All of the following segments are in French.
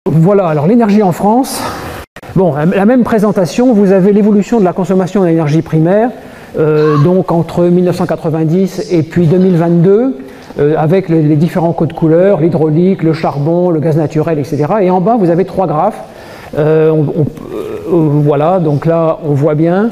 Voilà, alors l'énergie en France. Bon, la même présentation, vous avez l'évolution de la consommation d'énergie primaire, donc entre 1990 et puis 2022, avec les différents codes couleurs, l'hydraulique, le charbon, le gaz naturel, etc. Et en bas, vous avez trois graphes. Voilà, donc là, on voit bien.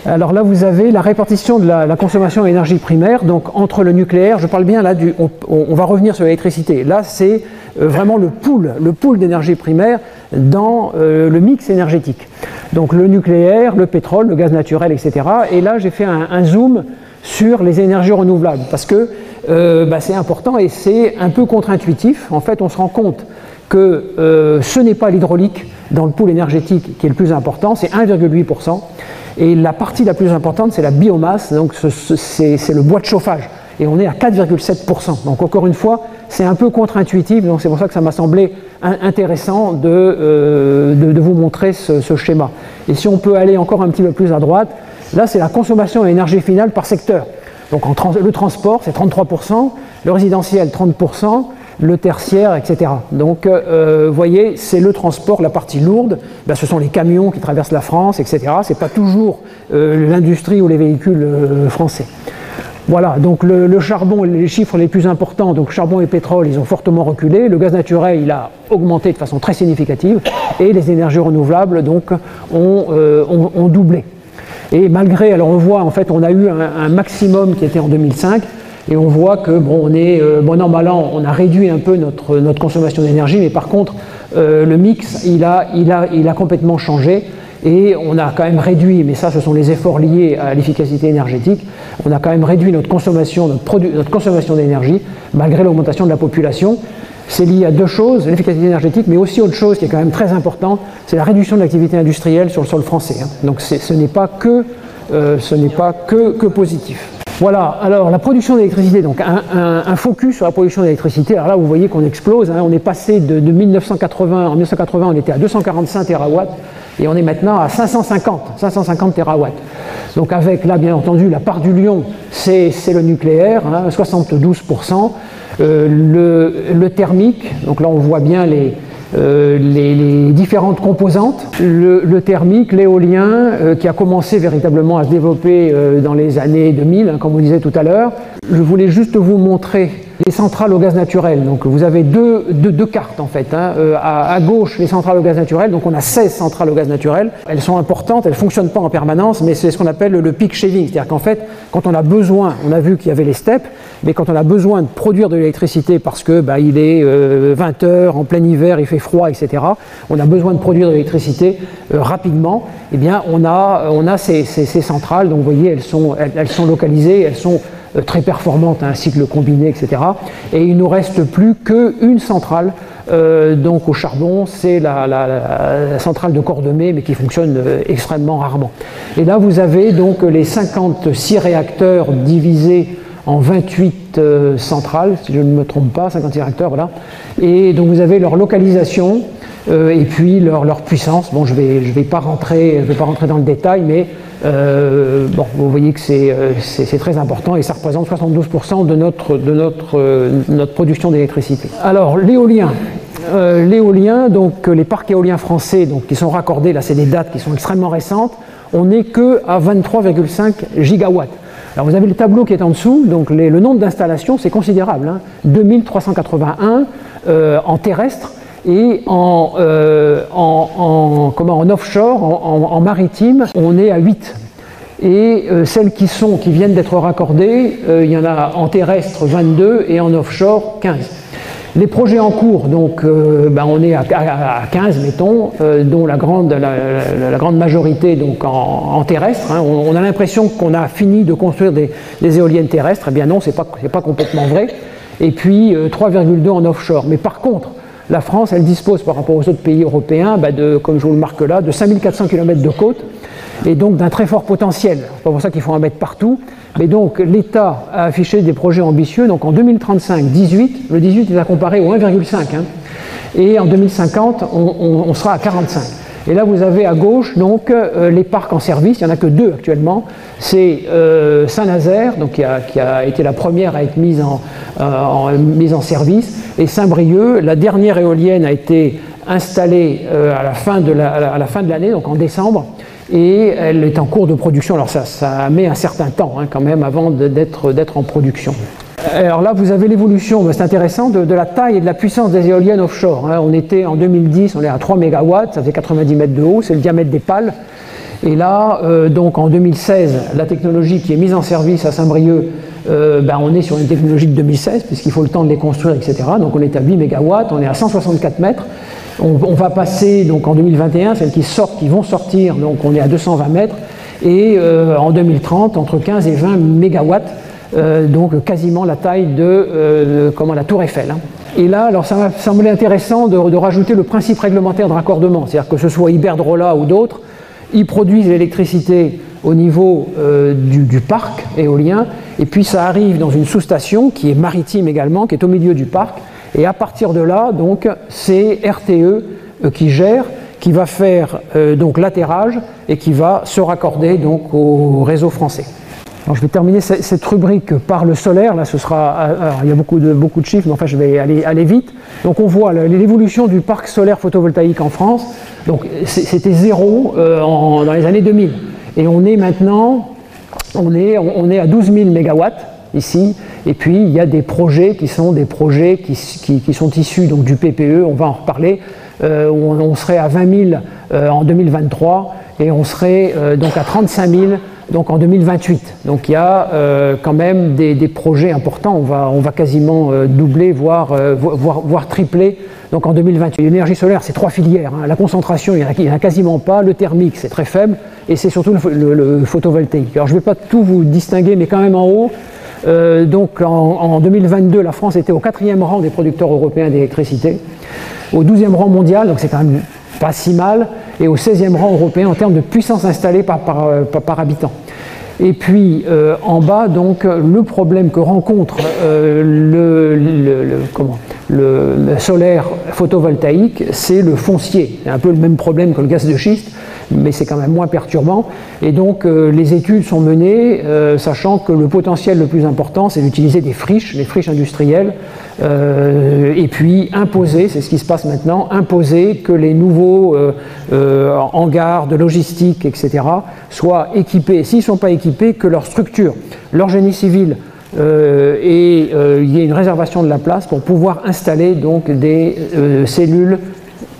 Alors là, vous avez la répartition de la consommation d'énergie primaire, donc entre le nucléaire, je parle bien là, on va revenir sur l'électricité. Là, c'est vraiment le pool d'énergie primaire dans le mix énergétique. Donc le nucléaire, le pétrole, le gaz naturel, etc. Et là, j'ai fait un zoom sur les énergies renouvelables, parce que c'est important et c'est un peu contre-intuitif. En fait, on se rend compte que ce n'est pas l'hydraulique dans le pool énergétique qui est le plus important, c'est 1,8%. Et la partie la plus importante, c'est la biomasse, donc c'est le bois de chauffage. Et on est à 4,7%. Donc encore une fois, c'est un peu contre-intuitif, donc c'est pour ça que ça m'a semblé intéressant de vous montrer ce schéma. Et si on peut aller encore un petit peu plus à droite, là c'est la consommation d'énergie finale par secteur. Donc le transport, c'est 33%, le résidentiel, 30%, le tertiaire, etc. Donc, vous voyez, c'est le transport, la partie lourde, ce sont les camions qui traversent la France, etc. Ce n'est pas toujours l'industrie ou les véhicules français. Voilà, donc le charbon, les chiffres les plus importants, donc charbon et pétrole, ils ont fortement reculé, le gaz naturel, il a augmenté de façon très significative, et les énergies renouvelables, donc, ont doublé. Et malgré, alors on voit, en fait, on a eu un maximum qui était en 2005, et on voit que, bon, on est, bon an, mal an, on a réduit un peu notre consommation d'énergie, mais par contre, le mix, il a complètement changé, et on a quand même réduit, mais ça, ce sont les efforts liés à l'efficacité énergétique, on a quand même réduit notre consommation d'énergie, malgré l'augmentation de la population. C'est lié à deux choses, l'efficacité énergétique, mais aussi autre chose qui est quand même très importante, c'est la réduction de l'activité industrielle sur le sol français. Donc ce n'est pas que positif. Voilà, alors la production d'électricité, donc un focus sur la production d'électricité. Alors là, vous voyez qu'on explose, on est passé de 1980, en 1980, on était à 245 TW, et on est maintenant à 550 TW. Donc avec, là, bien entendu, la part du lion, c'est le nucléaire, 72%. Le thermique, donc là on voit bien les différentes composantes, le thermique, l'éolien qui a commencé véritablement à se développer dans les années 2000, comme on disait tout à l'heure. Je voulais juste vous montrer les centrales au gaz naturel. Donc vous avez deux cartes en fait. À gauche, les centrales au gaz naturel. Donc on a 16 centrales au gaz naturel. Elles sont importantes, elles ne fonctionnent pas en permanence, mais c'est ce qu'on appelle le peak shaving. C'est-à-dire qu'en fait, quand on a besoin, on a vu qu'il y avait les steppes, mais quand on a besoin de produire de l'électricité parce que il est 20 heures, en plein hiver, il fait froid, etc. On a besoin de produire de l'électricité rapidement. Eh bien, on a ces centrales. Donc vous voyez, elles sont localisées, elles sont très performantes, un cycle combiné, etc. Et il ne nous reste plus qu'une centrale, donc au charbon, c'est la centrale de Cordemais, mais qui fonctionne extrêmement rarement. Et là, vous avez donc les 56 réacteurs divisés en 28 centrales, si je ne me trompe pas, 56 réacteurs, voilà. Et donc vous avez leur localisation et puis leur puissance. Bon, je vais pas rentrer dans le détail, mais bon, vous voyez que c'est très important et ça représente 72% de notre production d'électricité. Alors l'éolien. L'éolien, donc les parcs éoliens français donc, qui sont raccordés, là c'est des dates qui sont extrêmement récentes, on n'est qu'à 23,5 gigawatts. Alors vous avez le tableau qui est en dessous, donc le nombre d'installations c'est considérable, 2381 en terrestre et en offshore, en maritime, on est à 8. Et celles qui viennent d'être raccordées, il y en a en terrestre 22 et en offshore 15. Les projets en cours, donc on est à 15, mettons, dont la grande majorité donc en terrestre. On a l'impression qu'on a fini de construire des éoliennes terrestres. Eh bien non, c'est pas complètement vrai. Et puis 3,2 en offshore. Mais par contre, la France, elle dispose par rapport aux autres pays européens, comme je vous le marque là, de 5400 km de côte et donc d'un très fort potentiel. C'est pas pour ça qu'il faut en mettre partout. Mais donc l'État a affiché des projets ambitieux. Donc en 2035, 18, le 18 est à comparer au 1,5. Et en 2050, on sera à 45. Et là, vous avez à gauche donc les parcs en service. Il n'y en a que 2 actuellement. C'est Saint-Nazaire, donc qui a été la première à être mise en service, et Saint-Brieuc. La dernière éolienne a été installée à la fin de l'année, donc en décembre, et elle est en cours de production. Alors ça met un certain temps quand même avant d'être en production. Alors là, vous avez l'évolution, c'est intéressant, de la taille et de la puissance des éoliennes offshore. On était en 2010, on est à 3 MW, ça fait 90 mètres de haut, c'est le diamètre des pales. Et là, donc en 2016, la technologie qui est mise en service à Saint-Brieuc, on est sur une technologie de 2016, puisqu'il faut le temps de les construire, etc. Donc on est à 8 MW, on est à 164 mètres. On va passer donc en 2021, celles qui vont sortir, donc on est à 220 mètres. Et en 2030, entre 15 et 20 MW. Donc quasiment la taille de la tour Eiffel. Et là, alors ça m'a semblé intéressant de rajouter le principe réglementaire de raccordement, c'est-à-dire que ce soit Iberdrola ou d'autres, ils produisent l'électricité au niveau du parc éolien, et puis ça arrive dans une sous-station qui est maritime également, qui est au milieu du parc, et à partir de là, donc c'est RTE qui gère, qui va faire donc l'atterrage et qui va se raccorder donc au réseau français. Alors, je vais terminer cette rubrique par le solaire. Là, ce sera, alors, il y a beaucoup de chiffres, mais enfin, je vais aller vite. Donc, on voit l'évolution du parc solaire photovoltaïque en France. Donc, c'était zéro dans les années 2000. Et on est maintenant, on est à 12 000 MW ici. Et puis, il y a des projets qui sont issus donc, du PPE. On va en reparler. On serait à 20 000 en 2023 et on serait donc à 35 000. Donc en 2028. Donc il y a quand même des projets importants. On va quasiment doubler, voire tripler. Donc en 2028. L'énergie solaire, c'est 3 filières. La concentration, il n'y en a quasiment pas. Le thermique, c'est très faible. Et c'est surtout le photovoltaïque. Alors je ne vais pas tout vous distinguer, mais quand même en haut. Donc en 2022, la France était au 4e rang des producteurs européens d'électricité. Au 12e rang mondial, donc c'est quand même pas si mal, et au 16e rang européen en termes de puissance installée par habitant. Et puis en bas, donc, le problème que rencontre le solaire photovoltaïque, c'est le foncier. C'est un peu le même problème que le gaz de schiste, mais c'est quand même moins perturbant. Et donc les études sont menées, sachant que le potentiel le plus important, c'est d'utiliser des friches, les friches industrielles, et puis imposer, c'est ce qui se passe maintenant, imposer que les nouveaux hangars de logistique, etc., soient équipés, s'ils ne sont pas équipés, que leur structure, leur génie civil, et il y ait une réservation de la place pour pouvoir installer donc des cellules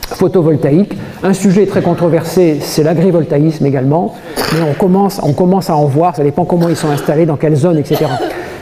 photovoltaïques. Un sujet très controversé, c'est l'agrivoltaïsme également, mais on commence à en voir, ça dépend comment ils sont installés, dans quelle zone, etc.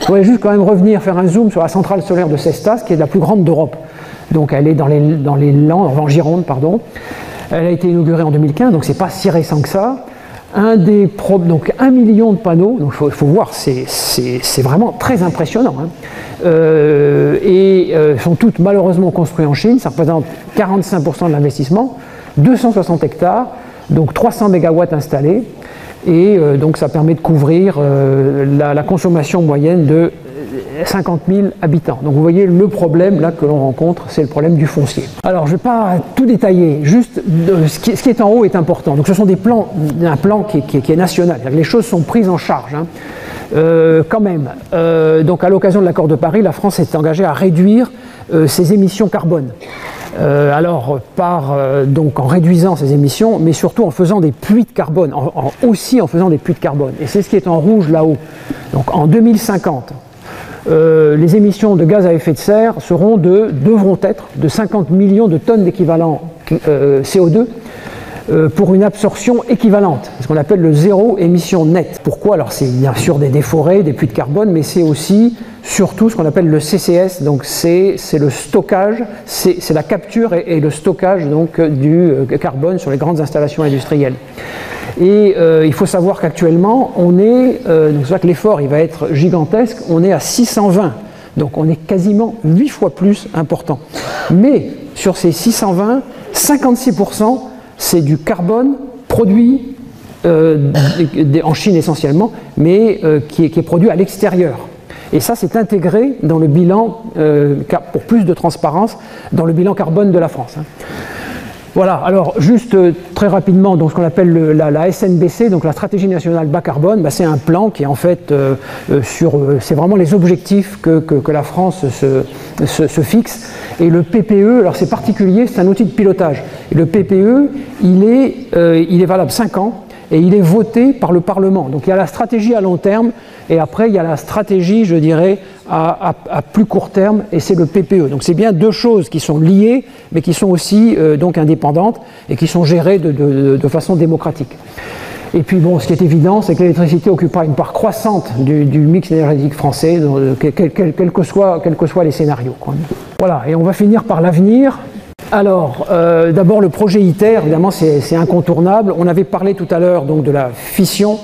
Je voudrais juste quand même revenir, faire un zoom sur la centrale solaire de Cestas, qui est la plus grande d'Europe. Donc elle est dans les Landes, en Gironde, pardon. Elle a été inaugurée en 2015, donc c'est pas si récent que ça. Donc 1 million de panneaux, donc il faut voir, c'est vraiment très impressionnant. Sont toutes malheureusement construites en Chine, ça représente 45% de l'investissement, 260 hectares, donc 300 MW installés, et donc ça permet de couvrir la consommation moyenne de 50 000 habitants. Donc vous voyez le problème là que l'on rencontre, c'est le problème du foncier. Alors je ne vais pas tout détailler, juste ce qui est en haut est important. Donc ce sont un plan qui est national, les choses sont prises en charge. Quand même. Donc à l'occasion de l'accord de Paris, la France s'est engagée à réduire ses émissions carbone. Donc en réduisant ses émissions, mais surtout en faisant des puits de carbone, aussi en faisant des puits de carbone. Et c'est ce qui est en rouge là-haut. Donc en 2050, les émissions de gaz à effet de serre devront être de 50 millions de tonnes d'équivalent CO2 pour une absorption équivalente, ce qu'on appelle le zéro émission nette. Pourquoi? Alors c'est bien sûr des forêts, des puits de carbone, mais c'est aussi surtout ce qu'on appelle le CCS, donc c'est le stockage, c'est la capture et le stockage donc, du carbone sur les grandes installations industrielles. Et il faut savoir qu'actuellement, on est, donc c'est vrai que l'effort il va être gigantesque, on est à 620, donc on est quasiment 8 fois plus important. Mais sur ces 620, 56%, c'est du carbone produit en Chine essentiellement, mais qui est produit à l'extérieur. Et ça, c'est intégré dans le bilan, pour plus de transparence, dans le bilan carbone de la France. Voilà, alors juste très rapidement, donc ce qu'on appelle la SNBC, donc la Stratégie Nationale Bas Carbone, c'est un plan qui est en fait c'est vraiment les objectifs que la France se fixe. Et le PPE, alors c'est particulier, c'est un outil de pilotage. Et le PPE, il est valable 5 ans et il est voté par le Parlement. Donc il y a la stratégie à long terme et après il y a la stratégie, je dirais, à plus court terme et c'est le PPE. Donc c'est bien deux choses qui sont liées mais qui sont aussi donc indépendantes et qui sont gérées de façon démocratique. Et puis bon, ce qui est évident, c'est que l'électricité occupera une part croissante du mix énergétique français, quels que soient les scénarios, quoi. Voilà, et on va finir par l'avenir. Alors, d'abord le projet ITER, évidemment c'est incontournable. On avait parlé tout à l'heure donc de la fission,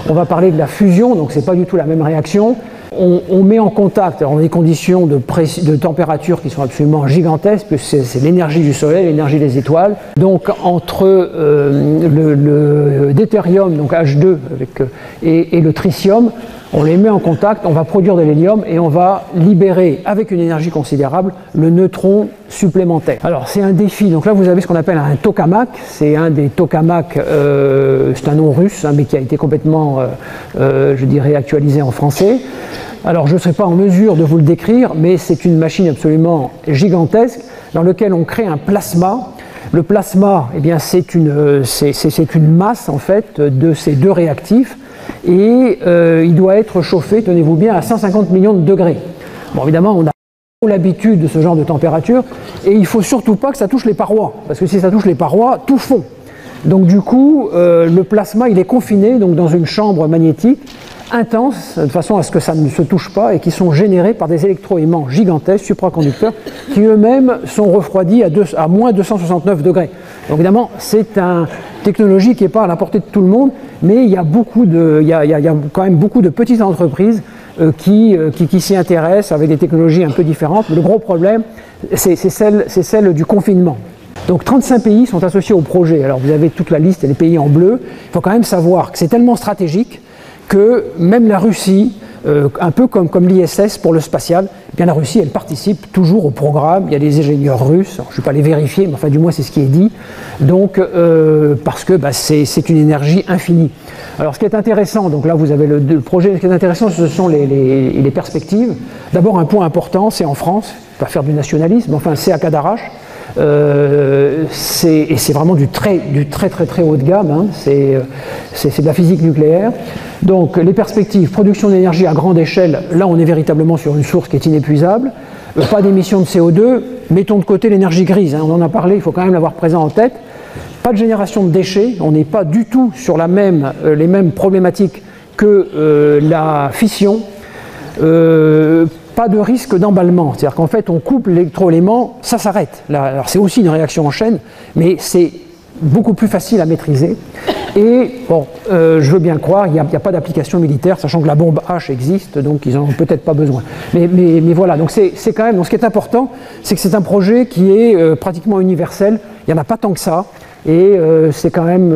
on va parler de la fusion, donc c'est pas du tout la même réaction. On met en contact, alors, des conditions de température qui sont absolument gigantesques, puisque c'est l'énergie du soleil, l'énergie des étoiles. Donc entre le deutérium, donc H2, et le tritium, on les met en contact, on va produire de l'hélium et on va libérer, avec une énergie considérable, le neutron supplémentaire. Alors c'est un défi, donc là vous avez ce qu'on appelle un tokamak, c'est un des tokamaks, c'est un nom russe, hein, mais qui a été complètement, je dirais, actualisé en français. Alors je ne serai pas en mesure de vous le décrire, mais c'est une machine absolument gigantesque dans laquelle on crée un plasma. Le plasma, eh bien, c'est une masse en fait de ces deux réactifs et il doit être chauffé, tenez-vous bien, à 150 millions de degrés. Bon, évidemment, on a l'habitude de ce genre de température et il ne faut surtout pas que ça touche les parois, parce que si ça touche les parois, tout fond. Donc du coup, le plasma, il est confiné donc, dans une chambre magnétique intense, de façon à ce que ça ne se touche pas et qui sont générés par des électroaimants gigantesques, supraconducteurs, qui eux-mêmes sont refroidis à moins 269 degrés. Donc évidemment, c'est une technologie qui n'est pas à la portée de tout le monde, mais il y a quand même beaucoup de petites entreprises qui s'y intéressent avec des technologies un peu différentes. Mais le gros problème, c'est celle du confinement. Donc 35 pays sont associés au projet. Alors vous avez toute la liste et les pays en bleu. Il faut quand même savoir que c'est tellement stratégique que même la Russie, un peu comme l'ISS pour le spatial, eh bien la Russie, elle participe toujours au programme. Il y a des ingénieurs russes, alors, je ne vais pas les vérifier, mais enfin du moins c'est ce qui est dit. Donc, parce que c'est une énergie infinie. Alors ce qui est intéressant, donc là vous avez le projet, ce qui est intéressant ce sont les perspectives. D'abord un point important, c'est en France, pas faire du nationalisme, enfin c'est à Cadarache. Et c'est vraiment du très haut de gamme, hein. C'est de la physique nucléaire. Donc les perspectives, production d'énergie à grande échelle, là on est véritablement sur une source qui est inépuisable, pas d'émissions de CO2, mettons de côté l'énergie grise, hein, on en a parlé, il faut quand même l'avoir présent en tête, pas de génération de déchets, on n'est pas du tout sur les mêmes problématiques que la fission, pas de risque d'emballement, c'est-à-dire qu'en fait on coupe l'électroélément, ça s'arrête. Alors c'est aussi une réaction en chaîne, mais c'est beaucoup plus facile à maîtriser. Et bon, je veux bien croire, il n'y a pas d'application militaire, sachant que la bombe H existe, donc ils n'en ont peut-être pas besoin. Mais voilà, donc c'est quand même, donc ce qui est important, c'est que c'est un projet qui est pratiquement universel, il n'y en a pas tant que ça, et c'est quand même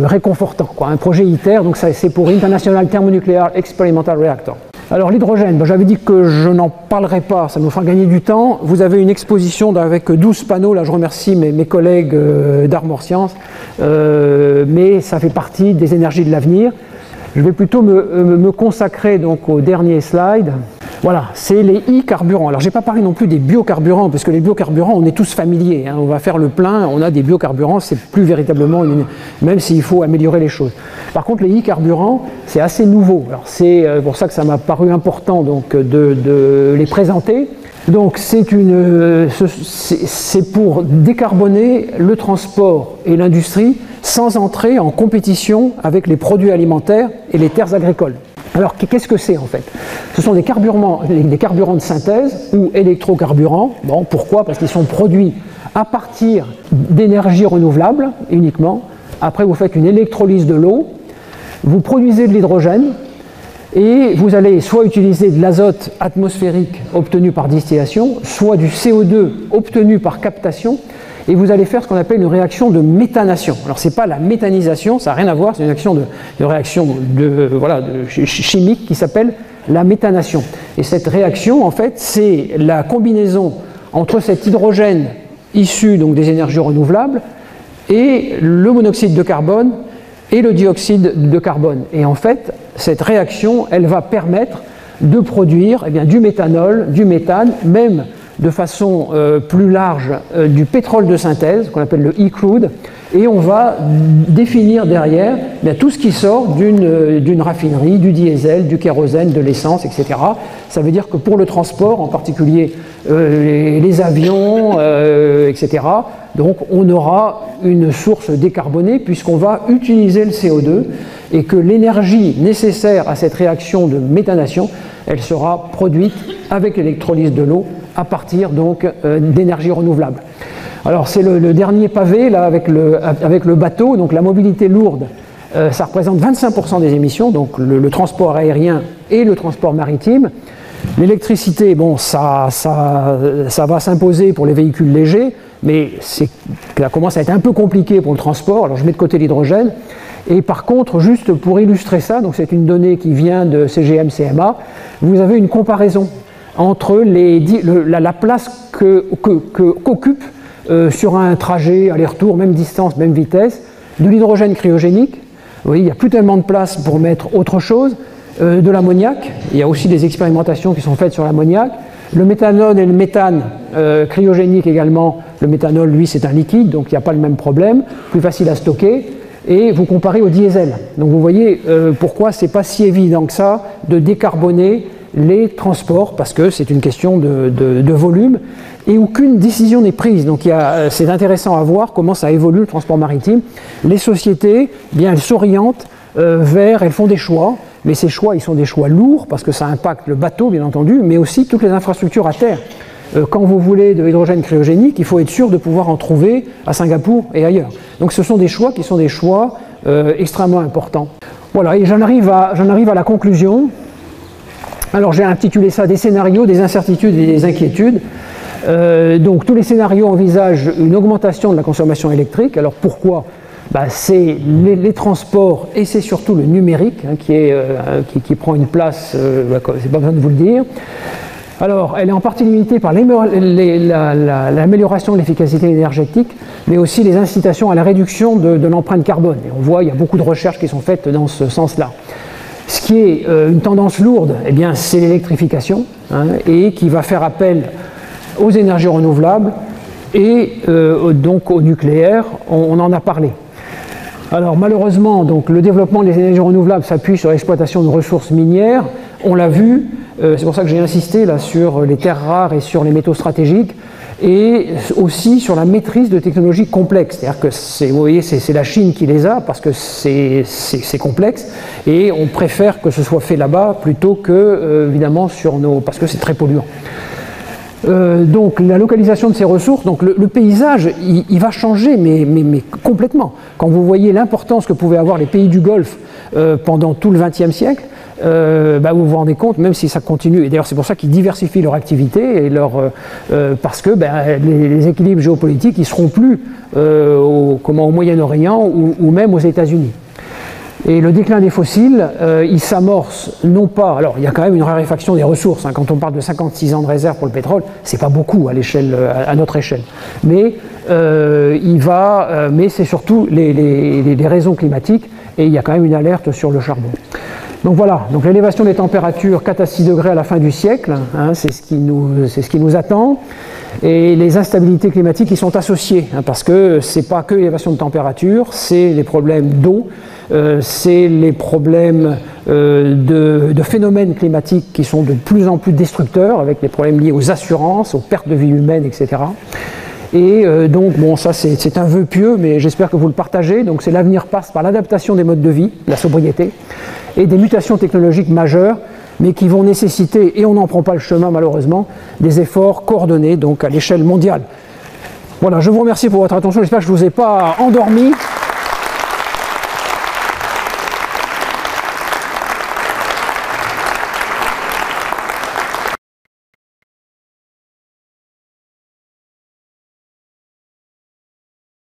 réconfortant, quoi. Un projet ITER, donc c'est pour International Thermonuclear Experimental Reactor. Alors l'hydrogène, ben, j'avais dit que je n'en parlerai pas, ça nous fera gagner du temps. Vous avez une exposition avec 12 panneaux, là je remercie mes collègues d'Armor Science, mais ça fait partie des énergies de l'avenir. Je vais plutôt me consacrer donc au dernier slide. Voilà, c'est les e-carburants. Alors, je n'ai pas parlé non plus des biocarburants, parce que les biocarburants, on est tous familiers, hein. On va faire le plein, on a des biocarburants, c'est plus véritablement, même s'il faut améliorer les choses. Par contre, les e-carburants, c'est assez nouveau. Alors, c'est pour ça que ça m'a paru important donc, de les présenter. Donc, c'est pour décarboner le transport et l'industrie sans entrer en compétition avec les produits alimentaires et les terres agricoles. Alors, qu'est-ce que c'est en fait? Ce sont des carburants de synthèse ou électrocarburants. Bon, pourquoi? Parce qu'ils sont produits à partir d'énergie renouvelable uniquement. Après, vous faites une électrolyse de l'eau, vous produisez de l'hydrogène et vous allez soit utiliser de l'azote atmosphérique obtenu par distillation, soit du CO2 obtenu par captation. Et vous allez faire ce qu'on appelle une réaction de méthanation. Alors ce n'est pas la méthanisation, ça n'a rien à voir, c'est une réaction chimique qui s'appelle la méthanation. Et cette réaction, en fait, c'est la combinaison entre cet hydrogène issu donc, des énergies renouvelables et le monoxyde de carbone et le dioxyde de carbone. Et en fait, cette réaction, elle va permettre de produire du méthanol, du méthane, même de façon plus large du pétrole de synthèse, qu'on appelle le e-crude, et on va définir derrière tout ce qui sort d'une raffinerie, du diesel, du kérosène, de l'essence, etc. Ça veut dire que pour le transport, en particulier les avions, etc., donc on aura une source décarbonée puisqu'on va utiliser le CO2 et que l'énergie nécessaire à cette réaction de méthanation, elle sera produite avec l'électrolyse de l'eau à partir donc d'énergie renouvelable. Alors c'est le dernier pavé là avec le bateau, donc la mobilité lourde, ça représente 25% des émissions, donc le transport aérien et le transport maritime. L'électricité, bon, ça va s'imposer pour les véhicules légers, mais ça commence à être un peu compliqué pour le transport, alors je mets de côté l'hydrogène. Et par contre, juste pour illustrer ça, donc c'est une donnée qui vient de CGM-CMA, vous avez une comparaison entre la place qu'occupe sur un trajet aller-retour, même distance, même vitesse, de l'hydrogène cryogénique. Vous voyez, il n'y a plus tellement de place pour mettre autre chose, de l'ammoniac. Il y a aussi des expérimentations qui sont faites sur l'ammoniac. Le méthanol et le méthane cryogénique également. Le méthanol, lui, c'est un liquide, donc il n'y a pas le même problème, plus facile à stocker. Et vous comparez au diesel. Donc vous voyez pourquoi ce n'est pas si évident que ça de décarboner les transports, parce que c'est une question de volume et aucune décision n'est prise. Donc c'est intéressant à voir comment ça évolue le transport maritime. Les sociétés, eh bien, elles s'orientent elles font des choix, mais ces choix, ils sont des choix lourds parce que ça impacte le bateau, bien entendu, mais aussi toutes les infrastructures à terre. Quand vous voulez de l'hydrogène cryogénique, il faut être sûr de pouvoir en trouver à Singapour et ailleurs. Donc ce sont des choix qui sont des choix extrêmement importants. Voilà, et j'en arrive à la conclusion. Alors j'ai intitulé ça des scénarios, des incertitudes et des inquiétudes. Donc tous les scénarios envisagent une augmentation de la consommation électrique. Alors pourquoi ? C'est les transports et c'est surtout le numérique qui prend une place, c'est pas besoin de vous le dire. Alors, elle est en partie limitée par l'amélioration de l'efficacité énergétique, mais aussi les incitations à la réduction de l'empreinte carbone. Et on voit, il y a beaucoup de recherches qui sont faites dans ce sens-là. Ce qui est une tendance lourde, eh bien, c'est l'électrification, et qui va faire appel aux énergies renouvelables et donc au nucléaire. On en a parlé. Alors malheureusement, donc, le développement des énergies renouvelables s'appuie sur l'exploitation de ressources minières. On l'a vu, c'est pour ça que j'ai insisté là, sur les terres rares et sur les métaux stratégiques, et aussi sur la maîtrise de technologies complexes. C'est-à-dire que vous voyez, c'est la Chine qui les a parce que c'est complexe, et on préfère que ce soit fait là-bas plutôt que, évidemment, parce que c'est très polluant. Donc la localisation de ces ressources, donc le paysage, il va changer, mais complètement. Quand vous voyez l'importance que pouvaient avoir les pays du Golfe pendant tout le XXe siècle, vous vous rendez compte, même si ça continue, et d'ailleurs c'est pour ça qu'ils diversifient leur activité, parce que les équilibres géopolitiques, ils ne seront plus au Moyen-Orient ou même aux États-Unis. Et le déclin des fossiles, il s'amorce non pas... Alors, il y a quand même une raréfaction des ressources. Quand on parle de 56 ans de réserve pour le pétrole, c'est pas beaucoup à notre échelle. Mais mais c'est surtout les raisons climatiques, et il y a quand même une alerte sur le charbon. Donc voilà, donc l'élévation des températures 4 à 6 degrés à la fin du siècle, c'est ce qui nous attend. Et les instabilités climatiques qui sont associées, parce que ce n'est pas que l'élévation de température, c'est les problèmes d'eau, c'est les problèmes de phénomènes climatiques qui sont de plus en plus destructeurs, avec les problèmes liés aux assurances, aux pertes de vie humaines, etc. Et donc, bon, ça c'est un vœu pieux, mais j'espère que vous le partagez. Donc, l'avenir passe par l'adaptation des modes de vie, la sobriété, et des mutations technologiques majeures, mais qui vont nécessiter, et on n'en prend pas le chemin malheureusement, des efforts coordonnés donc à l'échelle mondiale. Voilà, je vous remercie pour votre attention. J'espère que je ne vous ai pas endormi.